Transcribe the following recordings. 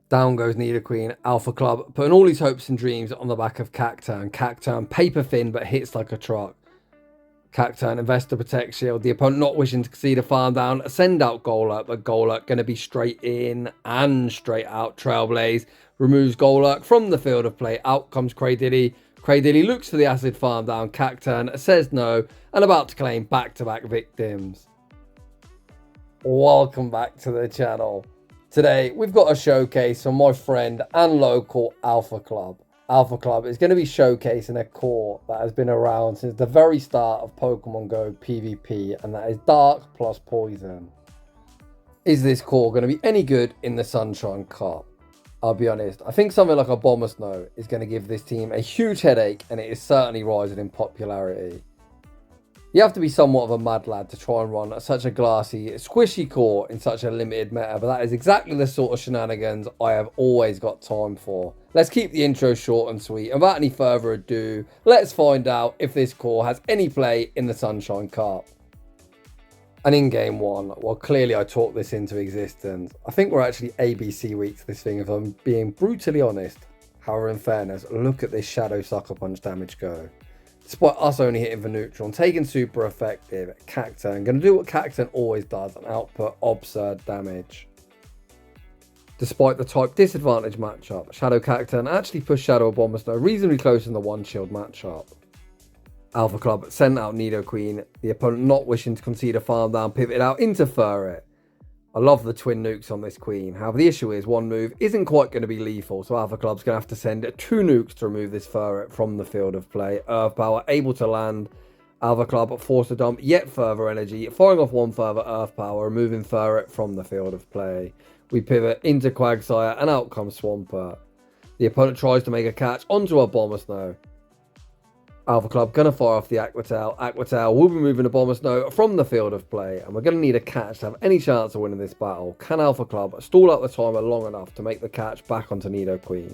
Down goes Nidoqueen. Alpha Club putting all his hopes and dreams on the back of Cacturne. Cacturne paper thin but hits like a truck. Cacturne invests the Protect Shield. The opponent not wishing to concede a farm down. Send out Golurk, but Golurk going to be straight in and straight out. Trailblaze removes Golurk from the field of play. Out comes Cradilly. Cradilly looks for the acid farm down. Cacturne says no and about to claim back-to-back victims. Welcome back to the channel. Today we've got a showcase from my friend and local Alpha Club. Alpha Club is going to be showcasing a core that has been around since the very start of Pokemon Go PvP, and that is Dark plus Poison. Is this core going to be any good in the Sunshine Cup? I'll be honest, I think something like a Bomber Snow is going to give this team a huge headache, and it is certainly rising in popularity. You have to be somewhat of a mad lad to try and run such a glassy, squishy core in such a limited meta, but that is exactly the sort of shenanigans I have always got time for. Let's keep the intro short and sweet, and without any further ado, let's find out if this core has any play in the Sunshine Cup. And in game one, well, clearly I talked this into existence. I think we're actually ABC weak to this thing, if I'm being brutally honest. However, in fairness, look at this Shadow Sucker Punch damage go. Despite us only hitting for neutral and taking super effective, Cacturne going to do what Cacturne always does and output absurd damage. Despite the type disadvantage matchup, Shadow Cacturne actually pushed Shadow Bomber Snow reasonably close in the one shield matchup. Alpha Club sent out Nidoqueen, the opponent not wishing to concede a farm down, pivoted out into Furret. I love the twin nukes on this queen, however the issue is one move isn't quite going to be lethal, so Alpha Club's going to have to send 2 nukes to remove this Furret from the field of play. Earth Power able to land. Alpha Club forced to dump yet further energy, firing off 1 further Earth Power, removing Furret from the field of play. We pivot into Quagsire and out comes Swampert. The opponent tries to make a catch onto a Bomber Snow. Alpha Club going to fire off the Aqua Tail. Aqua Tail will be moving the Bomber Snow from the field of play, and we're going to need a catch to have any chance of winning this battle. Can Alpha Club stall out the timer long enough to make the catch back onto Nidoqueen?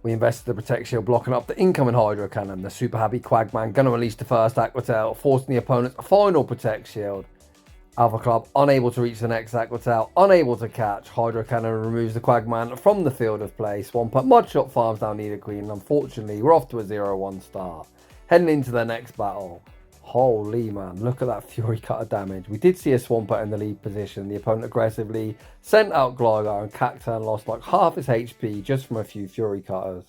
We invested the Protect Shield, blocking up the incoming Hydro Cannon. The super happy Quagman going to release the first Aqua Tail, forcing the opponent's final Protect Shield. Alpha Club unable to reach the next Aqua Tail, unable to catch. Hydro Cannon removes the Quagman from the field of play. Swampert Mudshot farms down Nidoqueen, and unfortunately we're off to a 0-1 start. Heading into the next battle. Holy man, look at that Fury Cutter damage. We did see a Swampert in the lead position. The opponent aggressively sent out Gligar, and Cacturne lost like half his HP just from a few Fury Cutters.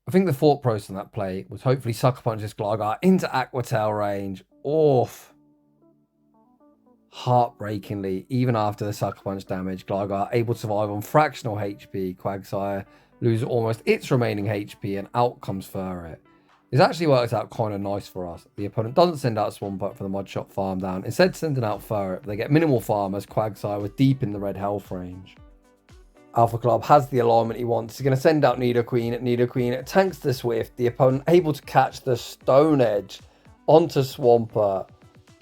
I think the thought process in that play was hopefully Sucker Punch this Gligar into Aqua Tail range. Oof. Heartbreakingly, even after the Sucker Punch damage, Gligar able to survive on fractional HP. Quagsire loses almost its remaining HP, and out comes Furret. This actually works out kind of nice for us. The opponent doesn't send out Swampert for the Mudshot farm down, instead sending out Furret. They get minimal farm as Quagsire was deep in the red health range. Alpha Club has the alignment he wants. He's going to send out Nidoqueen. Nidoqueen tanks the Swift. The opponent able to catch the Stone Edge onto Swampert.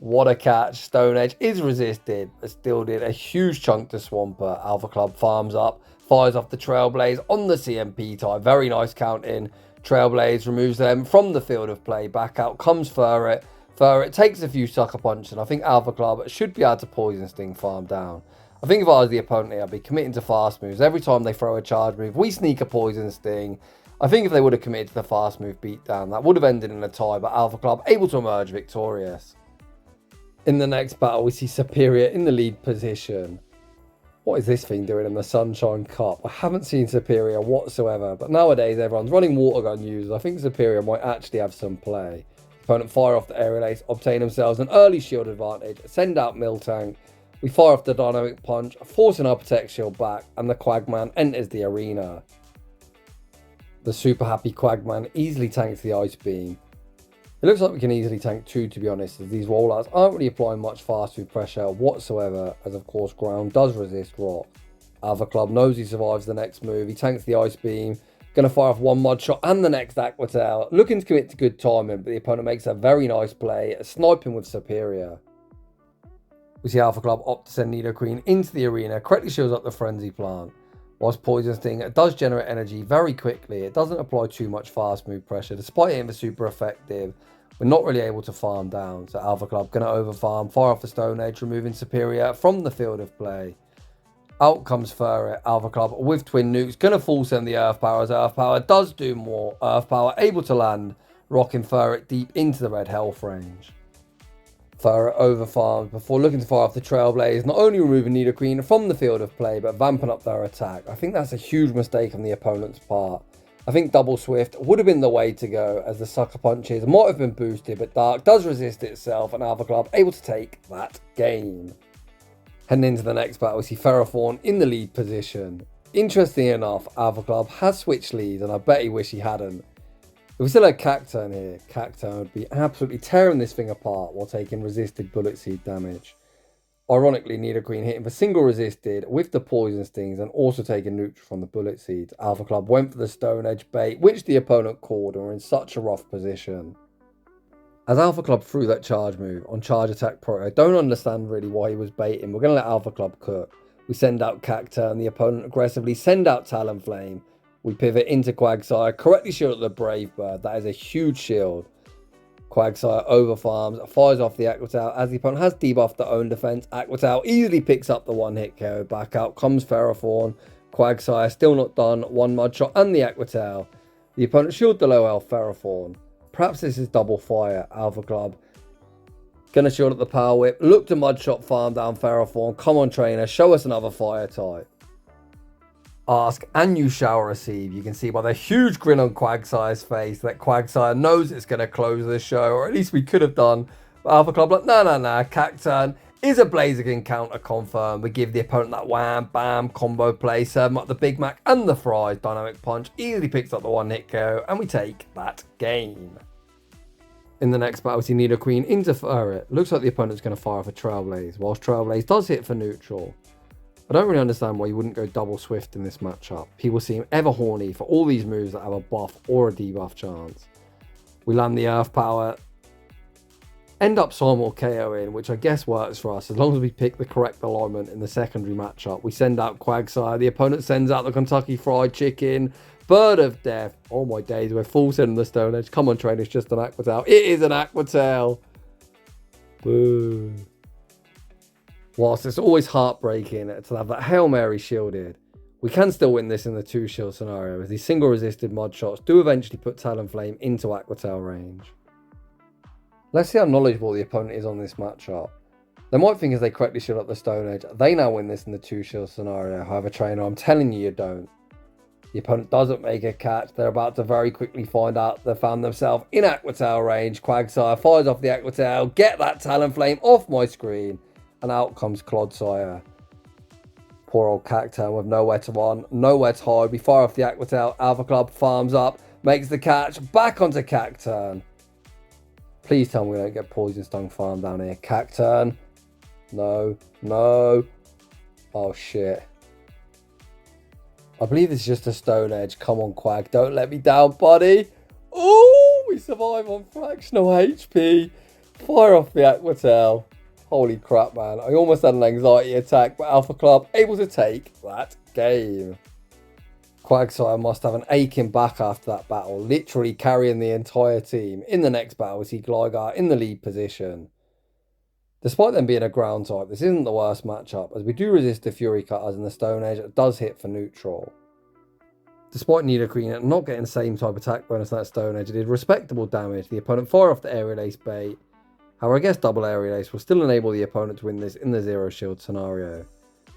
What a catch. Stone Edge is resisted, but still did a huge chunk to Swampert. Alpha Club farms up, fires off the Trailblaze on the CMP tie. Very nice counting. Trailblaze removes them from the field of play. Back out comes Furret. Furret takes a few Sucker Punches, and I think Alpha Club should be able to Poison Sting farm down. I think if I was the opponent here, I'd be committing to fast moves. Every time they throw a charge move, we sneak a Poison Sting. I think if they would have committed to the fast move beatdown, that would have ended in a tie, but Alpha Club able to emerge victorious. In the next battle, we see Superior in the lead position. What is this thing doing in the Sunshine Cup? I haven't seen Superior whatsoever, but nowadays everyone's running water gun users. I think Superior might actually have some play. Opponent fire off the Aerial Ace, obtain themselves an early shield advantage, send out Miltank. We fire off the Dynamic Punch, forcing our Protect Shield back, and the Quagman enters the arena. The super happy Quagman easily tanks the Ice Beam. It looks like we can easily tank 2, to be honest, as these rollouts aren't really applying much fast food pressure whatsoever, as of course ground does resist rock. Alpha Club knows he survives the next move. He tanks the Ice Beam, going to fire off 1 Mudshot and the next Aqua Tail, looking to commit to good timing, but the opponent makes a very nice play, sniping with Superior. We see Alpha Club opt to send Nidoqueen into the arena, correctly shields up the Frenzy Plant. Whilst Poison Sting does generate energy very quickly, it doesn't apply too much fast move pressure. Despite it being super effective, we're not really able to farm down. So Alpha Club going to overfarm, fire off the Stone Edge, removing Superior from the field of play. Out comes Furret, Alpha Club with Twin Nukes, gonna full send the Earth Power as Earth Power does do more. Earth Power able to land, rocking Furret deep into the red health range. Furret overfarmed before looking to fire off the Trailblaze, not only removing Nidoqueen from the field of play, but vamping up their attack. I think that's a huge mistake on the opponent's part. I think Double Swift would have been the way to go, as the Sucker Punches might have been boosted, but Dark does resist itself, and Alpha Club able to take that game. Heading into the next battle, we see Ferrothorn in the lead position. Interesting enough, Alpha Club has switched leads, and I bet he wish he hadn't. If we still had Cacturne here, Cacturne would be absolutely tearing this thing apart while taking resisted Bullet Seed damage. Ironically, Nidoqueen hitting for single resisted with the Poison Stings and also taking neutral from the Bullet Seeds. Alpha Club went for the Stone Edge bait, which the opponent called, and were in such a rough position. As Alpha Club threw that charge move on Charge Attack Pro, I don't understand really why he was baiting. We're going to let Alpha Club cook. We send out Cacturne, the opponent aggressively send out Talonflame. We pivot into Quagsire, correctly shield the Brave Bird. That is a huge shield. Quagsire overfarms, fires off the Aqua Tail as the opponent has debuffed their own defense. Aqua Tail easily picks up the one hit KO. Back out comes Ferrothorn. Quagsire still not done. One Mud Shot and the Aqua Tail. The opponent shield the low health Ferrothorn. Perhaps this is double fire. Alpha Club gonna shield at the Power Whip. Look to Mud Shot farm down Ferrothorn. Come on, trainer, show us another fire type. Ask and you shall receive. You can see by the huge grin on Quagsire's face that Quagsire knows it's going to close the show, or at least we could have done. But Alpha Club like, no, Cacturne is a Blaziken counter confirm. We give the opponent that wham, bam, combo play, serve them up the Big Mac and the fries. Dynamic Punch easily picks up the one hit KO, and we take that game. In the next battle, we see Nidoqueen into Furret. Looks like the opponent's going to fire off a Trailblaze, whilst Trailblaze does hit for neutral. I don't really understand why you wouldn't go double Swift in this matchup. People seem ever horny for all these moves that have a buff or a debuff chance. We land the Earth Power, end up Simul KOing, which I guess works for us as long as we pick the correct alignment in the secondary matchup. We send out Quagsire, the opponent sends out the Kentucky Fried Chicken, Bird of Death. Oh my days, we're full sending the Stone Edge. Come on, train, it's just an Aqua Tail. It is an Aqua Tail. Boo. Whilst it's always heartbreaking to have that Hail Mary shielded, we can still win this in the 2 shield scenario, as these single resisted Mud Shots do eventually put Talonflame into Aqua Tail range. Let's see how knowledgeable the opponent is on this matchup. They might think as they correctly shield up the Stone Edge, they now win this in the 2 shield scenario. However, trainer, I'm telling you, you don't. The opponent doesn't make a catch. They're about to very quickly find out they found themselves in Aqua Tail range. Quagsire fires off the Aqua Tail. Get that Talonflame off my screen. And out comes Clodsire. Poor old Cacturne with nowhere to run, nowhere to hide. We fire off the Aqua Tail. Alpha Club farms up, makes the catch, back onto Cacturne. Please tell me we don't get Poison Stung farm down here. Cacturne. No. Oh shit. I believe it's just a Stone Edge. Come on, Quag. Don't let me down, buddy. Oh, we survive on fractional HP. Fire off the Aqua Tail. Holy crap, man. I almost had an anxiety attack, but Alpha Club able to take that game. Quagsire must have an aching back after that battle, literally carrying the entire team. In the next battle, we see Gligar in the lead position. Despite them being a ground type, this isn't the worst matchup, as we do resist the Fury Cutters and the Stone Edge does hit for neutral. Despite Nidoqueen not getting the same type attack bonus on that Stone Edge, it did respectable damage. The opponent fire off the Aerial Ace bait. However, I guess double Aerial Ace will still enable the opponent to win this in the 0 shield scenario.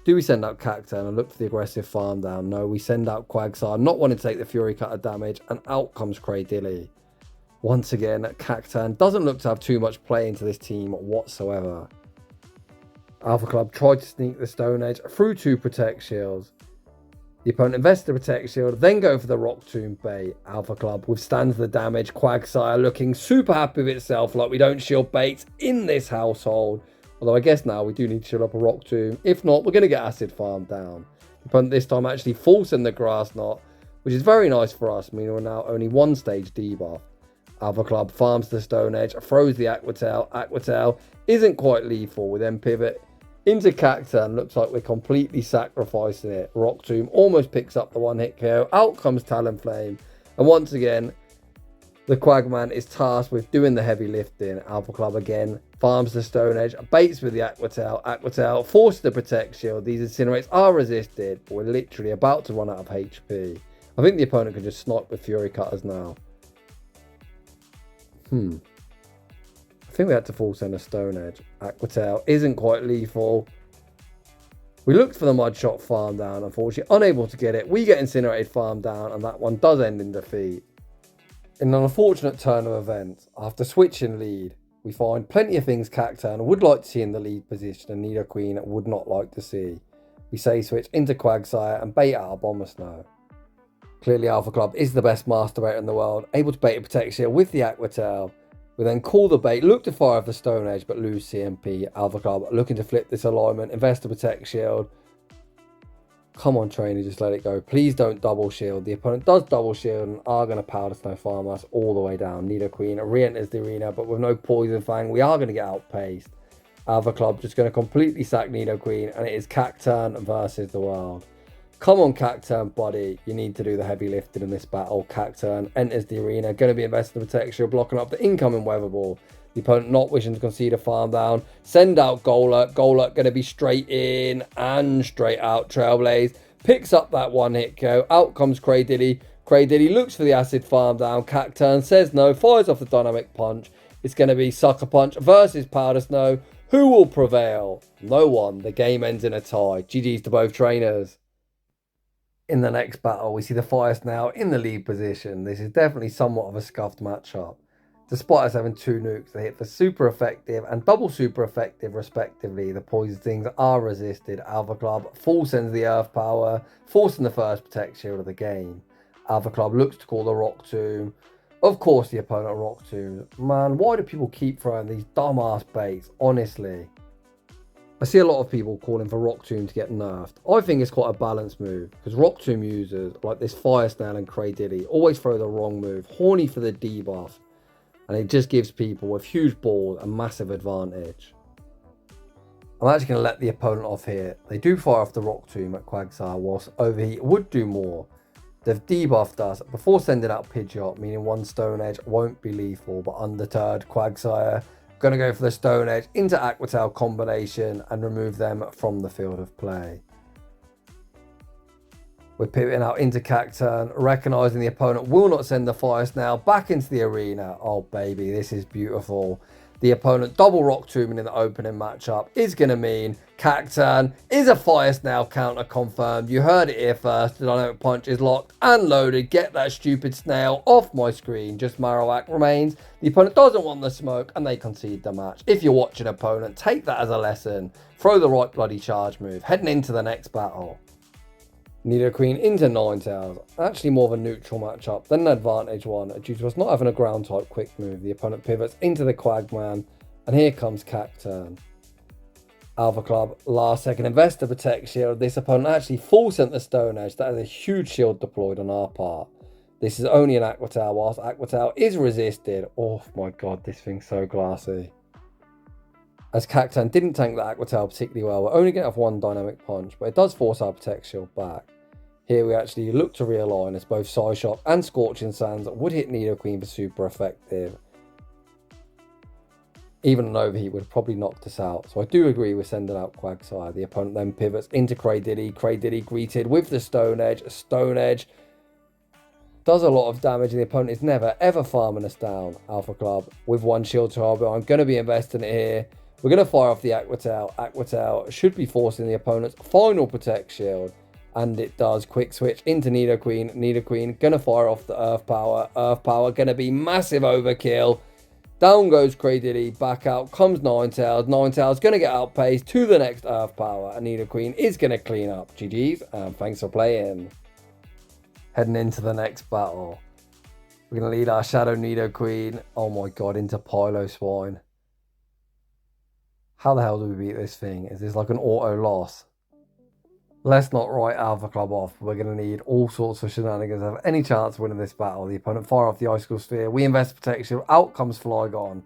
Do we send out Cacturne and look for the aggressive farm down? No, we send out Quagsire, not wanting to take the Fury Cutter damage, and out comes Cradilly. Once again, Cacturne doesn't look to have too much play into this team whatsoever. Alpha Club tried to sneak the Stone Edge through 2 Protect Shields. The opponent invests the Protect Shield, then go for the Rock Tomb bait. Alpha Club withstands the damage. Quagsire looking super happy with itself, like we don't shield baits in this household. Although I guess now we do need to shield up a Rock Tomb. If not, we're going to get Acid Farm down. The opponent this time actually forcing the Grass Knot, which is very nice for us, meaning we're now only 1 stage debuff. Alpha Club farms the Stone Edge, throws the Aqua Tail. Aqua Tail isn't quite lethal. We then pivot into Cacturne. Looks like we're completely sacrificing it. Rock Tomb almost picks up the one hit KO. Out comes Talonflame. And once again, The Quagman is tasked with doing the heavy lifting. Alpha Club again farms the Stone Edge, baits with the Aqua Tail. Aqua Tail forces the Protect Shield. These Incinerates are resisted, but we're literally about to run out of HP. I think the opponent can just snipe with Fury Cutters now. I think we had to full send a Stone Edge. Aqua Tail isn't quite lethal. We looked for the Mud Shot farm down, unfortunately unable to get it. We get Incinerated farm down, and that one does end in defeat. In an unfortunate turn of events, after switching lead, we find plenty of things Cacturne would like to see in the lead position and Nidoqueen would not like to see. We say switch into Quagsire and bait out a Abomasnow. Clearly Alpha Club is the best master baiter in the world, able to bait a Protect Shield with the Aqua Tail. We then call the bait, look to fire off the Stone Edge but lose CMP. Alpha Club looking to flip this alignment, invest the Protect Shield. Come on, trainer, just let it go. Please don't double shield. The opponent does double shield and are going to Powder Snow farm us all the way down. Nidoqueen re-enters the arena, but with no Poison Fang, we are going to get outpaced. Alpha Club just going to completely sack Nidoqueen, and it is Cacturne versus the world. Come on, Cacturne, buddy. You need to do the heavy lifting in this battle. Cacturne enters the arena, going to be invested in Protect Shield, blocking up the incoming Weather Ball. The opponent not wishing to concede a farm down. Send out Golurk. Golurk going to be straight in and straight out. Trailblaze picks up that one hit KO. Out comes Cradilly. Cradilly looks for the acid farm down. Cacturne says no. Fires off the Dynamic Punch. It's going to be Sucker Punch versus Powder Snow. Who will prevail? No one. The game ends in a tie. GG's to both trainers. In the next battle, we see the Fire Snail in the lead position. This is definitely somewhat of a scuffed matchup. Despite us having 2 nukes, they hit for super effective and double super effective respectively. The poison things are resisted. Alpha Club full sends the Earth Power, forcing the first Protect Shield of the game. Alpha Club looks to call the Rock Tomb. Of course the opponent Rock Tomb. Man, why do people keep throwing these dumbass baits? Honestly. I see a lot of people calling for Rock Tomb to get nerfed. I think it's quite a balanced move, because Rock Tomb users like this Fire Snail and Cradilly always throw the wrong move, horny for the debuff. And it just gives people with huge balls a massive advantage. I'm actually going to let the opponent off here. They do fire off the Rock Tomb at Quagsire, whilst Overheat would do more. They've debuffed us before sending out Pidgeot, meaning one Stone Edge won't be lethal, but undeterred, Quagsire going to go for the Stone Edge into Aqua Tail combination and remove them from the field of play. We're pivoting out into Cacturne, recognising the opponent will not send the Fire Snail back into the arena. Oh baby, this is beautiful. The opponent double Rock Tombing in the opening matchup is going to mean Cacturne is a Fire Snail counter confirmed. You heard it here first. The Dynamic Punch is locked and loaded. Get that stupid snail off my screen. Just Marowak remains. The opponent doesn't want the smoke and they concede the match. If you're watching opponent, take that as a lesson. Throw the right bloody charge move. Heading into the next battle. Nidoqueen into Ninetales. Actually more of a neutral matchup than an advantage one due to us not having a ground type quick move. The opponent pivots into the Quagman and here comes Cacturne. Alpha Club last second investor Protect Shield. This opponent actually full sent the Stone Edge. That is a huge shield deployed on our part. This is only an Aqua Tail whilst Aqua Tail is resisted. Oh my god, this thing's so glassy. As Cacturne didn't tank the Aqua Tail particularly well, we're only going to have one Dynamic Punch, but it does force our Protect Shield back. Here we actually look to realign as both Psyshock and Scorching Sands would hit Nidoqueen for super effective. Even an Overheat would have probably knocked us out, so I do agree with sending out Quagsire. The opponent then pivots into Cradilly. Cradilly greeted with the Stone Edge. Stone Edge does a lot of damage and the opponent is never ever farming us down. Alpha Club with one shield turbo. I'm going to be investing it here. We're going to fire off the Aqua Tail. Aqua Tail should be forcing the opponent's final Protect Shield. And it does. Quick switch into Nidoqueen. Nidoqueen going to fire off the Earth Power. Earth Power going to be massive overkill. Down goes Cradilly. Back out comes Ninetales. Ninetales going to get outpaced to the next Earth Power. And Nidoqueen is going to clean up. GG's and thanks for playing. Heading into the next battle. We're going to lead our Shadow Nidoqueen. Oh my god, into Piloswine. How the hell do we beat this thing? Is this like an auto loss? Let's not write Alpha Club off. We're going to need all sorts of shenanigans to have any chance of winning this battle. The opponent fire off the Icicle Sphere. We invest Protection. Out comes Flygon.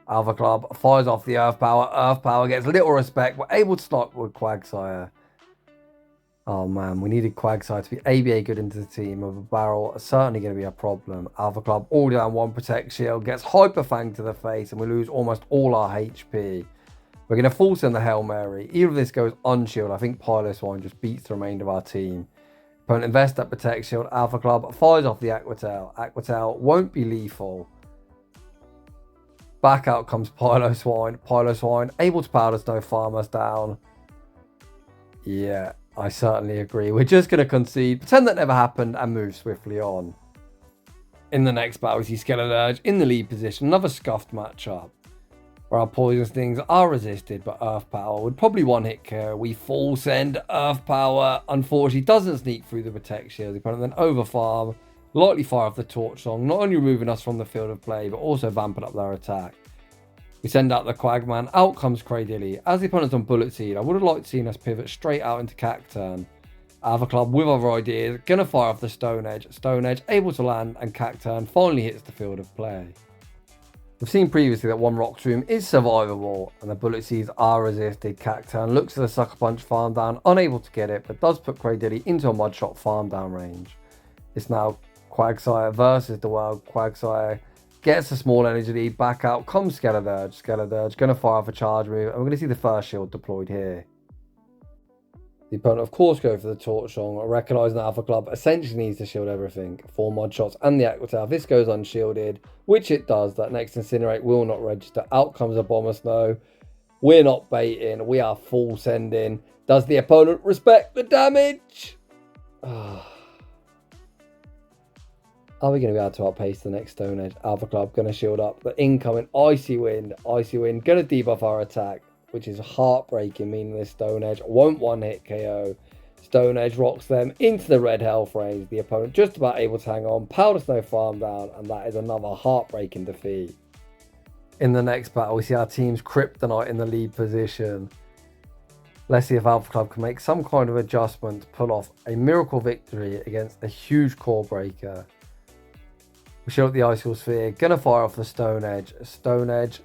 Alpha Club fires off the Earth Power. Earth Power gets little respect. We're able to stop with Quagsire. Oh man, we needed Quagsire to be ABA good into the team. Of a barrel, certainly going to be a problem. Alpha Club all down one Protect Shield, gets Hyper Fang to the face, and we lose almost all our HP. We're going to force in the Hail Mary. Even if this goes unshielded, I think Piloswine just beats the remainder of our team. Opponent invests that Protect Shield. Alpha Club fires off the Aquatail. Aquatail won't be lethal. Back out comes Piloswine. Piloswine able to Powder Snow farm us down. Yeah, I certainly agree. We're just going to concede, pretend that never happened, and move swiftly on. In the next battle, we see Skeleturge in the lead position. Another scuffed matchup, where our Poison Stings are resisted, but Earth Power would probably one-hit KO. We full send Earth Power. Unfortunately, doesn't sneak through the Protect Shield. The opponent then overfarm, lightly fire off the Torch Song, not only removing us from the field of play, but also vamping up their attack. We send out the Quagman. Out comes Cradilly. As the opponent's on Bullet Seed, I would have liked to seen us pivot straight out into Cacturne. Alpha Club with other ideas, gonna fire off the Stone Edge. Stone Edge able to land, and Cacturne finally hits the field of play. We've seen previously that one Rock Tomb is survivable, and the Bullet Seeds are resisted. Cacturne looks at the Sucker Punch farm down, unable to get it, but does put Cradilly into a Mud Shot farm down range. It's now Quagsire versus the world. Quagsire gets a small energy lead. Back out comes Skeleturge. Skeleturge going to fire off a charge move, and we're going to see the first shield deployed here. The opponent, of course, go for the Torch Song, recognising Alpha Club essentially needs to shield everything. 4 Mud Shots and the Aquatail. If this goes unshielded, which it does, that next Incinerate will not register. Out comes a Bomber Snow. We're not baiting. We are full sending. Does the opponent respect the damage? Are we going to be able to outpace the next Stone Edge? Alpha Club going to shield up the incoming Icy Wind. Icy Wind going to debuff our attack, which is heartbreaking, meaning this Stone Edge won't one-hit KO. Stone Edge rocks them into the red health range. The opponent just about able to hang on. Powder Snow farm down, and that is another heartbreaking defeat. In the next battle, we see our team's Kryptonite in the lead position. Let's see if Alpha Club can make some kind of adjustment to pull off a miracle victory against a huge core breaker. We shield the Icicle Sphere, gonna fire off the Stone Edge. Stone Edge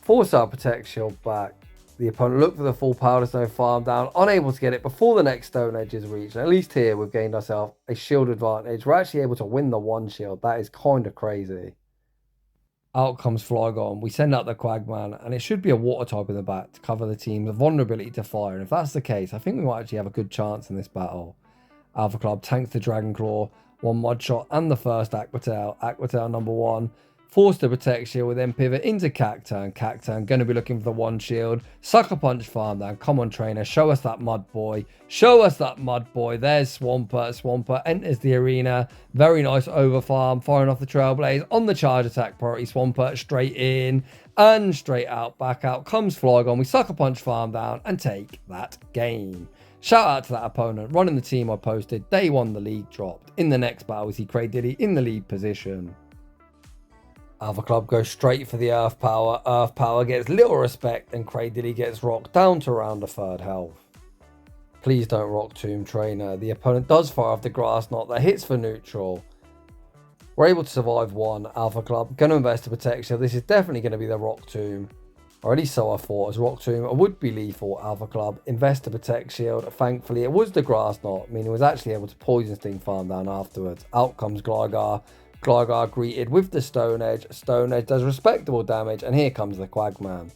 force our Protect Shield back. The opponent looked for the full Powder Snow farm down, unable to get it before the next Stone Edge is reached. And at least here we've gained ourselves a shield advantage. We're actually able to win the one shield. That is kind of crazy. Out comes Flygon. We send out the Quagman, and it should be a water type in the back to cover the team's vulnerability to fire. And if that's the case, I think we might actually have a good chance in this battle. Alpha Club tanks the Dragon Claw, 1 Mud Shot and the first Aquatail. Aquatail number 1. Force the Protect Shield, we then pivot into Cacturne. Cacturne going to be looking for the one shield. Sucker Punch farm down. Come on, trainer. Show us that Mud Boy. Show us that Mud Boy. There's Swampert. Swampert enters the arena. Very nice over farm. Firing off the Trailblaze on the charge attack priority. Swampert straight in and straight out. Back out comes Flygon. We Sucker Punch farm down and take that game. Shout out to that opponent. Running the team I posted. Day 1 the league dropped. In the next battle we see Cradilly in the lead position. Alpha Club goes straight for the Earth Power. Earth Power gets little respect, and Cradilly gets rocked down to around a 3rd health. Please don't rock Tomb Trainer. The opponent does fire off the Grass Knot that hits for neutral. We're able to survive 1. Alpha Club going to invest to protect. So this is definitely going to be the Rock Tomb. Or at least so I thought, as Rock Tomb would be lethal. Alpha Club invest to protect shield. Thankfully it was the Grass Knot, meaning it was actually able to Poison Sting farm down afterwards. Out comes Gligar. Gligar greeted with the Stone Edge. Stone Edge does respectable damage, and here comes the Quagman.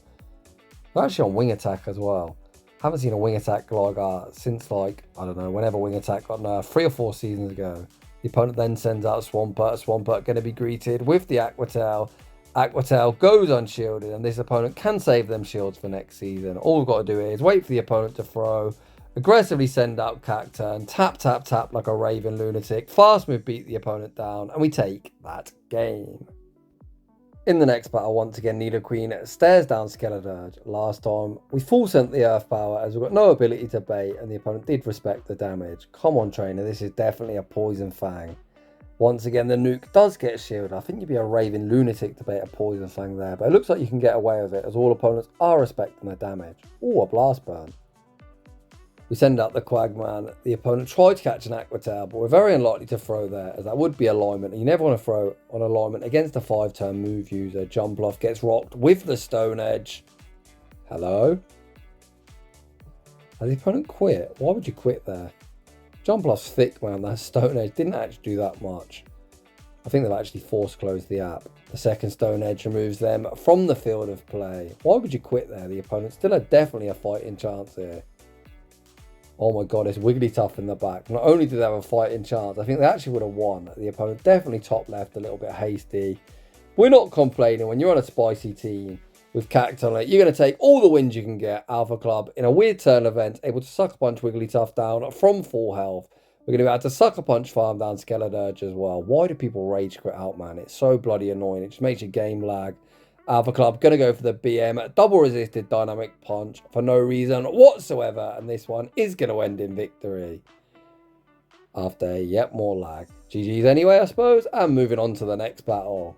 They're actually on Wing Attack as well. Haven't seen a Wing Attack Gligar since, like, I don't know, whenever Wing Attack got nerfed, 3 or 4 seasons ago. The opponent then sends out Swampert. Swampert going to be greeted with the Aquatail. Aquatail goes unshielded, and this opponent can save them shields for next season. All we've got to do is wait for the opponent to throw, aggressively send out Cacturne, tap, tap, tap like a raving lunatic, fast move beat the opponent down, and we take that game. In the next battle, once again, Nidoqueen stares down Skeleturge. Last time, we full sent the Earth Power as we've got no ability to bait, and the opponent did respect the damage. Come on, trainer, this is definitely a Poison Fang. Once again, the nuke does get shielded. I think you'd be a raving lunatic to bait a Poison Fang there, but it looks like you can get away with it as all opponents are respecting the damage. Ooh, a Blast Burn. We send out the Quagman. The opponent tried to catch an Aquatail, but we're very unlikely to throw there, as that would be alignment, and you never want to throw on alignment against a 5-turn move user. Jumpluff gets rocked with the Stone Edge. Hello? Has the opponent quit? Why would you quit there? Jump Loft's thick, man. That Stone Edge didn't actually do that much. I think they've actually force closed the app. The second Stone Edge removes them from the field of play. Why would you quit there? The opponent still had definitely a fighting chance here. Oh my god, it's Wigglytuff in the back. Not only did they have a fighting chance, I think they actually would have won. The opponent definitely top left, a little bit hasty. We're not complaining when you're on a spicy team with Cacturne. You're going to take all the wins you can get. Alpha Club in a weird turn event, able to Sucker Punch Wigglytuff down from full health. We're going to be able to Sucker Punch farm down Skeledirge as well. Why do people rage quit out, man? It's so bloody annoying. It just makes your game lag. Alpha Club going to go for the BM double resisted dynamic punch for no reason whatsoever. And this one is going to end in victory. After yet more lag. GG's anyway, I suppose. And moving on to the next battle.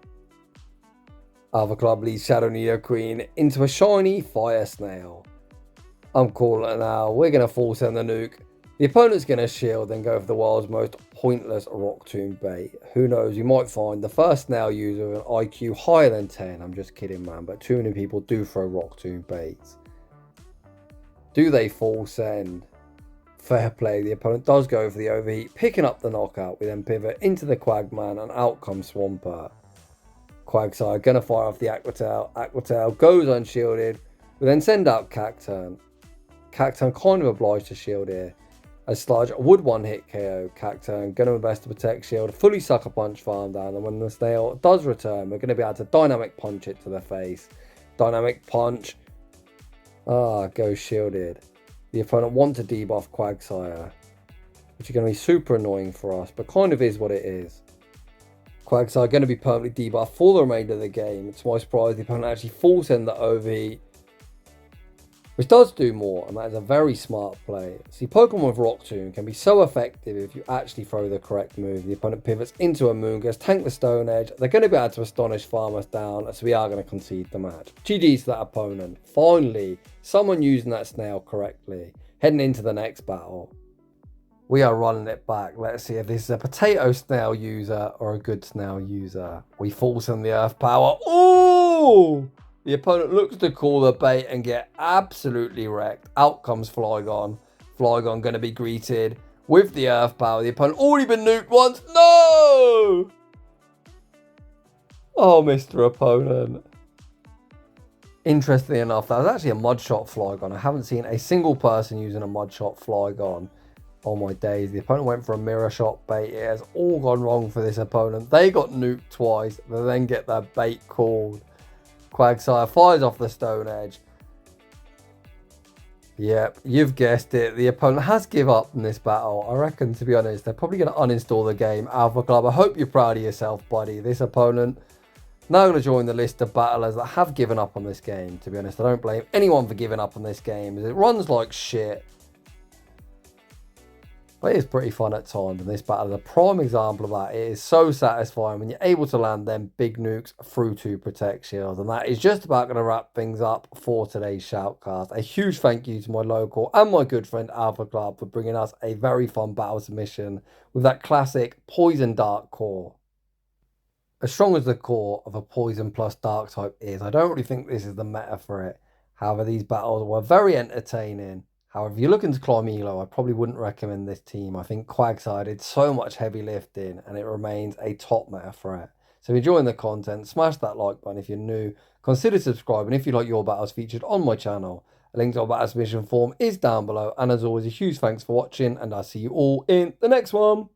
Alpha Club leads Shadow Nidoqueen into a shiny Fire Snail. I'm calling it now. We're going to full send the nuke. The opponent's going to shield and go for the world's most pointless Rock Tomb bait. Who knows, you might find the first snail user with an IQ higher than 10. I'm just kidding, man, but too many people do throw Rock Tomb baits. Do they full send? Fair play, the opponent does go for the overheat, picking up the knockout. We then pivot into the Quagman and out comes Swampert. Quagsire going to fire off the Aquatail. Aquatail goes unshielded. We then send out Cacturne. Cacturne kind of obliged to shield here. As Sludge would one-hit KO Cacturne, going to invest to protect shield, fully Sucker Punch farm down, and when the snail does return, we're going to be able to Dynamic Punch it to the face. Dynamic Punch. Goes shielded. The opponent wants to debuff Quagsire, which is going to be super annoying for us, but kind of is what it is. Quagsire going to be permanently debuffed for the remainder of the game. It's my surprise the opponent actually full send the overheat, which does do more, and that is a very smart play. See, Pokemon with Rock Tomb can be so effective if you actually throw the correct move. The opponent pivots into a Moongus, tank the Stone Edge. They're going to be able to Astonish farm us down, so we are going to concede the match. GG's to that opponent. Finally, someone using that snail correctly. Heading into the next battle. We are running it back. Let's see if this is a potato snail user or a good snail user. We full send the Earth Power. Ooh! The opponent looks to call the bait and get absolutely wrecked. Out comes Flygon. Flygon going to be greeted with the Earth Power. The opponent already been nuked once. No! Oh, Mr. Opponent. Interestingly enough, that was actually a Mud Shot Flygon. I haven't seen a single person using a Mud Shot Flygon on my days. The opponent went for a Mirror Shot bait. It has all gone wrong for this opponent. They got nuked twice. They then get their bait called. Quagsire fires off the Stone Edge. Yep, you've guessed it. The opponent has given up in this battle. I reckon, to be honest, they're probably going to uninstall the game. Alpha Club, I hope you're proud of yourself, buddy. This opponent now going to join the list of battlers that have given up on this game. To be honest, I don't blame anyone for giving up on this game. It runs like shit. But it is pretty fun at times, and this battle is a prime example of that. It is so satisfying when you're able to land them big nukes through to protect shields. And that is just about going to wrap things up for today's Shoutcast. A huge thank you to my local and my good friend Alpha Club for bringing us a very fun battle submission with that classic Poison Dark core. As strong as the core of a Poison plus Dark type is, I don't really think this is the meta for it. However, these battles were very entertaining. However, if you're looking to climb Elo, I probably wouldn't recommend this team. I think Quagsire did so much heavy lifting and it remains a top meta threat. So if you're enjoying the content, smash that like button. If you're new, consider subscribing if you like your battles featured on my channel. A link to our battle submission form is down below. And as always, a huge thanks for watching and I'll see you all in the next one.